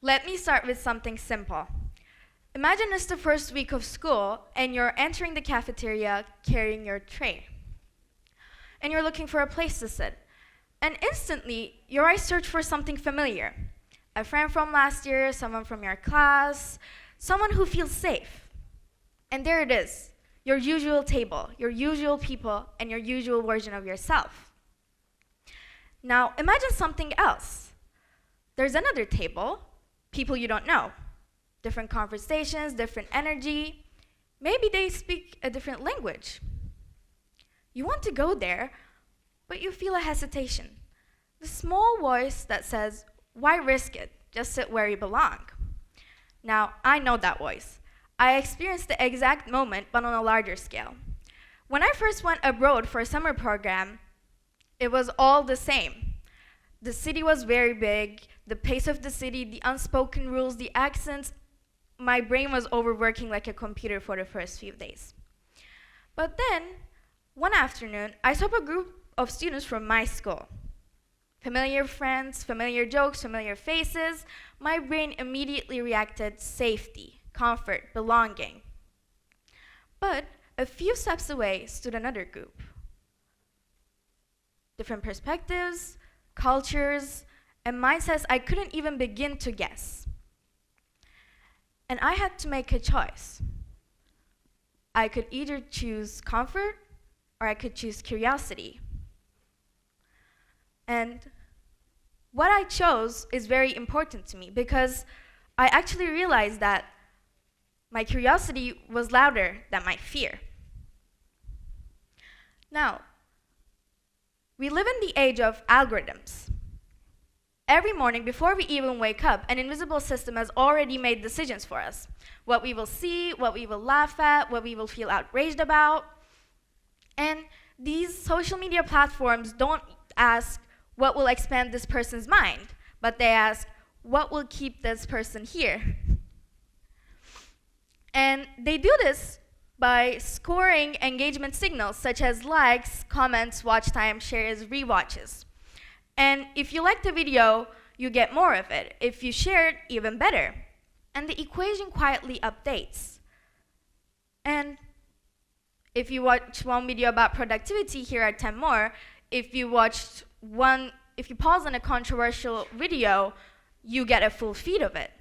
Let me start with something simple. Imagine it's the first week of school and you're entering the cafeteria carrying your tray. And you're looking for a place to sit. And instantly, your eyes search for something familiar. A friend from last year, someone from your class, someone who feels safe. And there it is, your usual table, your usual people, and your usual version of yourself. Now, imagine something else. There's another table, people you don't know. Different conversations, different energy. Maybe they speak a different language. You want to go there, but you feel a hesitation. The small voice that says, why risk it? Just sit where you belong. Now, I know that voice. I experienced the exact moment, but on a larger scale. When I first went abroad for a summer program, it was all the same. The city was very big, the pace of the city, the unspoken rules, the accents. My brain was overworking like a computer for the first few days. But then, one afternoon, I saw a group of students from my school. Familiar friends, familiar jokes, familiar faces. My brain immediately reacted safety, comfort, belonging. But a few steps away stood another group. Different perspectives, cultures, and mindsets I couldn't even begin to guess. And I had to make a choice. I could either choose comfort or I could choose curiosity. And what I chose is very important to me because I actually realized that my curiosity was louder than my fear. Now, we live in the age of algorithms. Every morning, before we even wake up, an invisible system has already made decisions for us. What we will see, what we will laugh at, what we will feel outraged about. And these social media platforms don't ask what will expand this person's mind, but they ask what will keep this person here. And they do this by scoring engagement signals such as likes, comments, watch time, shares, rewatches. And if you like the video, you get more of it. If you share it, even better. And the equation quietly updates. And if you watch one video about productivity, here are 10 more. If you pause on a controversial video, you get a full feed of it.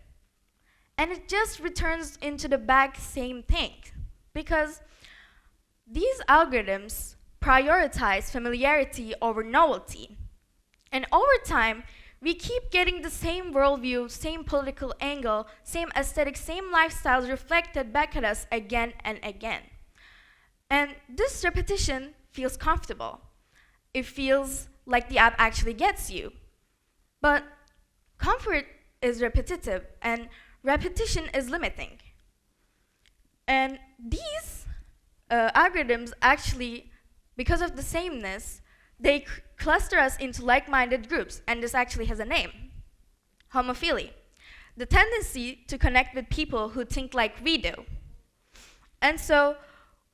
And it just returns into the back same thing. Because these algorithms prioritize familiarity over novelty. And over time, we keep getting the same worldview, same political angle, same aesthetic, same lifestyles reflected back at us again and again. And this repetition feels comfortable. It feels like the app actually gets you. But comfort is repetitive, and repetition is limiting. And these algorithms actually, because of the sameness, they cluster us into like-minded groups, and this actually has a name, homophilia, the tendency to connect with people who think like we do. And so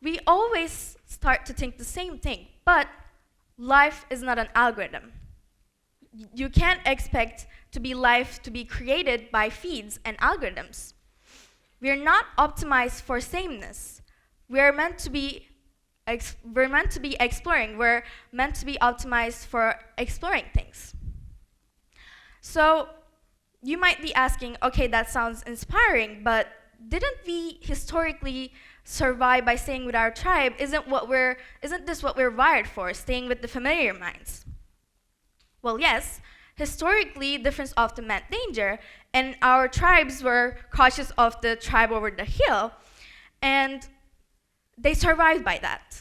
we always start to think the same thing, but life is not an algorithm. You can't expect life to be created by feeds and algorithms. We're not optimized for sameness. We're meant to be exploring. We're meant to be optimized for exploring things. So you might be asking, okay, that sounds inspiring, but didn't we historically survive by staying with our tribe? Isn't this what we're wired for, staying with the familiar minds? Well, yes, historically, difference often meant danger, and our tribes were cautious of the tribe over the hill, and they survived by that.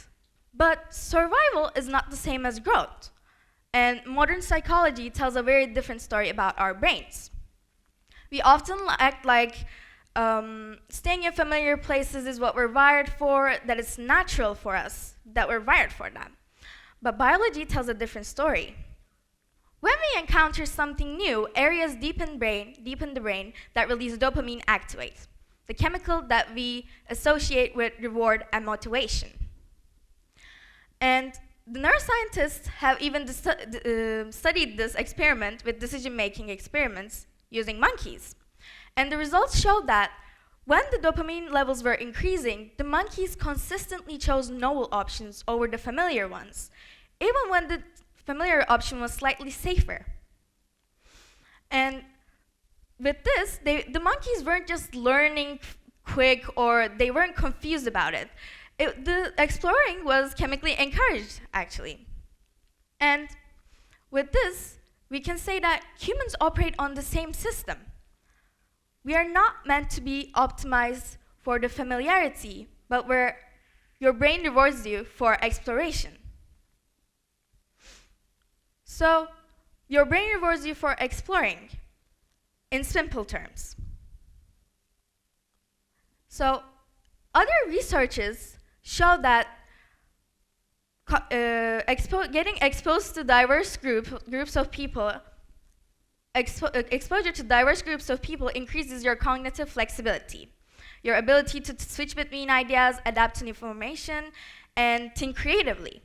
But survival is not the same as growth. And modern psychology tells a very different story about our brains. We often act like staying in familiar places is what we're wired for, that it's natural for us, that we're wired for that. But biology tells a different story. When we encounter something new, areas deep in the brain that release dopamine activate, the chemical that we associate with reward and motivation. And the neuroscientists have even studied this experiment with decision-making experiments using monkeys. And the results showed that when the dopamine levels were increasing, the monkeys consistently chose novel options over the familiar ones, even when the familiar option was slightly safer. And with this, the monkeys weren't just learning quick or they weren't confused about it. The exploring was chemically encouraged, actually. And with this, we can say that humans operate on the same system. We are not meant to be optimized for the familiarity, but where your brain rewards you for exploration. So, your brain rewards you for exploring, in simple terms. So, other researches show that getting exposed to diverse groups of people, exposure to diverse groups of people increases your cognitive flexibility, your ability to switch between ideas, adapt to new information, and think creatively.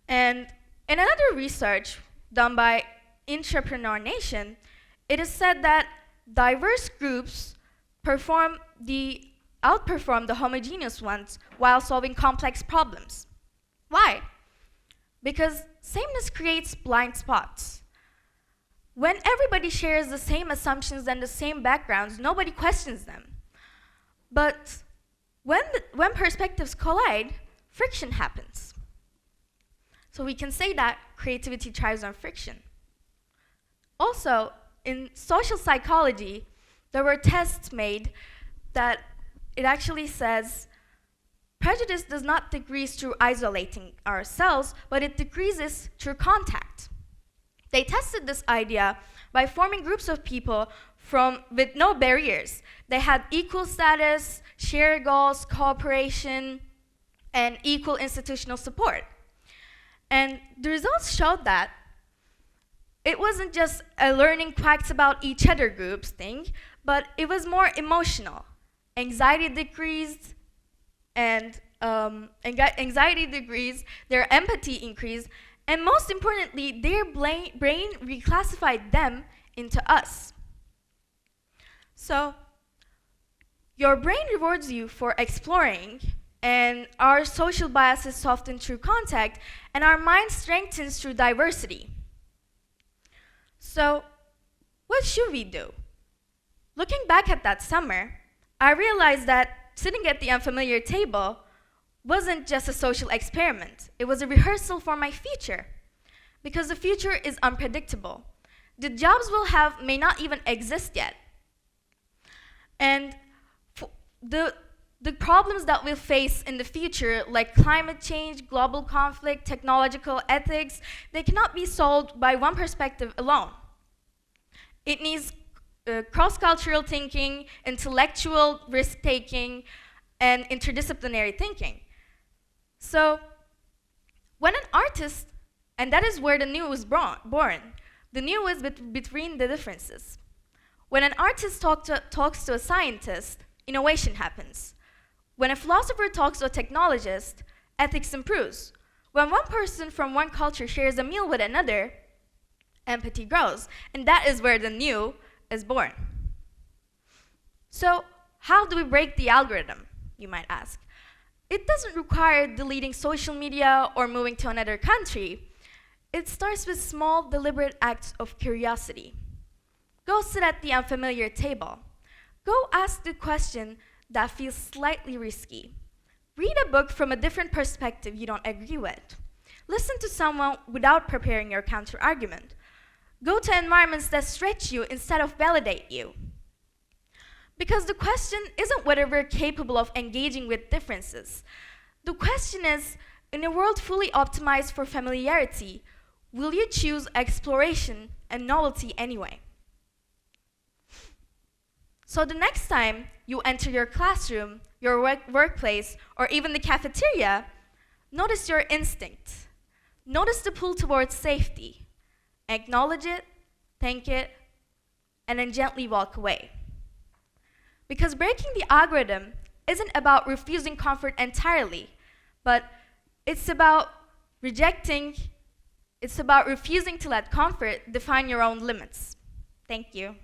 And in another research done by Entrepreneur Nation, it is said that diverse groups outperform the homogeneous ones while solving complex problems. Why? Because sameness creates blind spots. When everybody shares the same assumptions and the same backgrounds, nobody questions them. But when perspectives collide, friction happens. So we can say that creativity thrives on friction. Also, in social psychology, there were tests made that it actually says prejudice does not decrease through isolating ourselves, but it decreases through contact. They tested this idea by forming groups of people with no barriers. They had equal status, shared goals, cooperation, and equal institutional support. And the results showed that it wasn't just a learning facts about each other groups thing, but it was more emotional. Anxiety decreased, and anxiety decreased, their empathy increased, and most importantly, their brain reclassified them into us. So, your brain rewards you for exploring, and our social biases soften through contact, and our mind strengthens through diversity. So, what should we do? Looking back at that summer, I realized that sitting at the unfamiliar table wasn't just a social experiment. It was a rehearsal for my future. Because the future is unpredictable. The jobs we'll have may not even exist yet. And the problems that we'll face in the future, like climate change, global conflict, technological ethics, they cannot be solved by one perspective alone. It needs cross-cultural thinking, intellectual risk-taking, and interdisciplinary thinking. So, when an artist, and that is where the new was born, the new is between the differences. When an artist talks to a scientist, innovation happens. When a philosopher talks to a technologist, ethics improves. When one person from one culture shares a meal with another, empathy grows. And that is where the new is born. So, how do we break the algorithm, you might ask? It doesn't require deleting social media or moving to another country. It starts with small, deliberate acts of curiosity. Go sit at the unfamiliar table. Go ask the question that feels slightly risky. Read a book from a different perspective you don't agree with. Listen to someone without preparing your counter-argument. Go to environments that stretch you instead of validate you. Because the question isn't whether we're capable of engaging with differences. The question is, in a world fully optimized for familiarity, will you choose exploration and novelty anyway? So the next time you enter your classroom, your workplace, or even the cafeteria, notice your instinct. Notice the pull towards safety. Acknowledge it, thank it, and then gently walk away. Because breaking the algorithm isn't about refusing comfort entirely, but it's about refusing to let comfort define your own limits. Thank you.